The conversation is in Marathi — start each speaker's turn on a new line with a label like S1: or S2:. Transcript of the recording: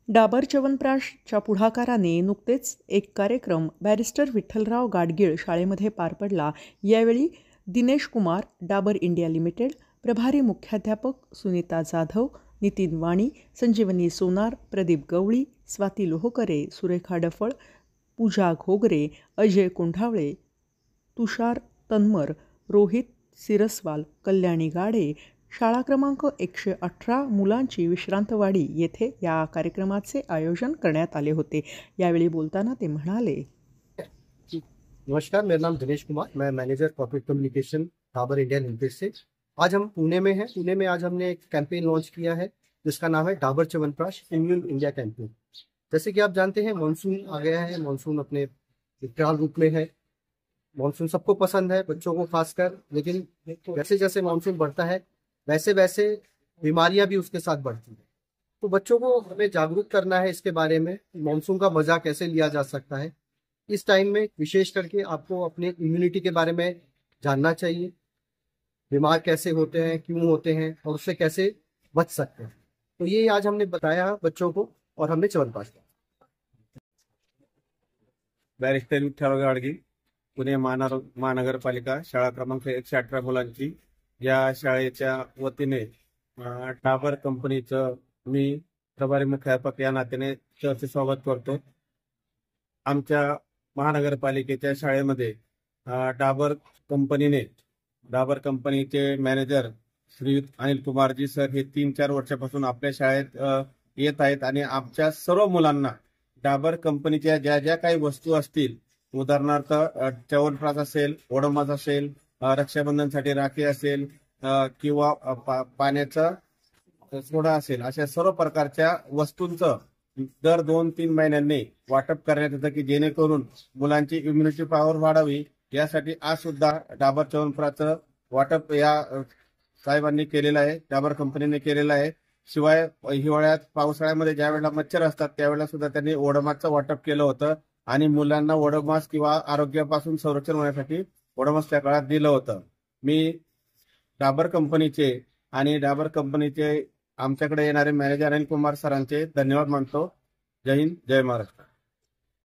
S1: डाबर च्यवनप्रकाशच्या पुढाकाराने नुकतेच एक कार्यक्रम बॅरिस्टर विठ्ठलराव गाडगीळ शाळेमध्ये पार पडला। यावेळी दिनेश कुमार, डाबर इंडिया लिमिटेड प्रभारी मुख्याध्यापक सुनीता जाधव, नितीन वाणी, संजीवनी सोनार, प्रदीप गवळी, स्वाती लोहकरे, सुरेखा डफळ, पूजा घोगरे, अजय कुंढावळे, तुषार तन्मर, रोहित सिरस्वाल, कल्याणी गाडे, शाळा क्रमांक 118 मुलांची विश्रांतवाडी येथे या कार्यक्रमाचे आयोजन करण्यात आले होते। यावेळी बोलताना ते म्हणाले,
S2: नमस्कार, मेरा नाम दिनेश कुमार, मैं manager corporate communication Dabur India limited से। आज हम पुणे में हैं। पुणे में आज हमने एक कैंपेन लॉन्च किया है जिसका नाम है Dabur chyawanprash immune India campaign. जैसे कि आप जानते हैं, मानसून आ गया है। मानसून अपने विकराल रूप में है। मानसून सबको पसंद है, बच्चों को खासकर, लेकिन जैसे जैसे मानसून बढ़ता है वैसे वैसे बीमारियां भी उसके साथ बढ़ती हैं। तो बच्चों को हमें जागरूक करना है इसके बारे में, मानसून का मजा कैसे लिया जा सकता है। इस टाइम में विशेष करके आपको अपने इम्यूनिटी के बारे में जानना चाहिए, बीमार कैसे होते हैं, क्यों होते हैं और उससे कैसे बच सकते हैं। तो ये आज हमने बताया बच्चों को और हमने च्यवनप्राश किया।
S3: बॅरिस्टर विठ्ठलराव गाडगीळ, पुणे महानगरपालिका, शाळा क्रमांक 118 मुलांची, या शाळेच्या वतीने डाबर कंपनीचं मी प्रभारी मुख्याध्यापक या नात्याने सहर्ष स्वागत करतो। आमच्या महानगरपालिकेच्या शाळेमध्ये डाबर कंपनीचे मॅनेजर श्री अनिल कुमारजी सर हे 3-4 वर्षापासून आपल्या शाळेत येत आहेत आणि आमच्या सर्व मुलांना डाबर कंपनीच्या ज्या ज्या काही वस्तू असतील, उदाहरणार्थ च्यवनप्राश असेल, ओडोमॉस असेल, रक्षाबंधनसाठी राखी असेल किंवा पाण्याचा सोडा असेल, अशा सर्व प्रकारच्या वस्तूंचं दर 2-3 महिन्यांनी वाटप करण्यात येतं की जेणेकरून मुलांची इम्युनिटी पॉवर वाढावी। यासाठी आज सुद्धा डाबर च्यवनप्राशचं वाटप या साहेबांनी केलेलं आहे, डाबर कंपनीने केलेलं आहे। शिवाय हिवाळ्यात, पावसाळ्यामध्ये ज्या वेळेला मच्छर असतात त्यावेळेला सुद्धा त्यांनी ओडोमॉसचं वाटप केलं होतं आणि मुलांना ओडोमॉस किंवा आरोग्यापासून संरक्षण होण्यासाठी ओडोमॉस त्या काळात दिलं होतं। मी डाबर कंपनीचे आमच्याकडे येणारे मॅनेजर अनिल कुमार सरांचे धन्यवाद मानतो। जय हिंद, जय महाराष्ट्र।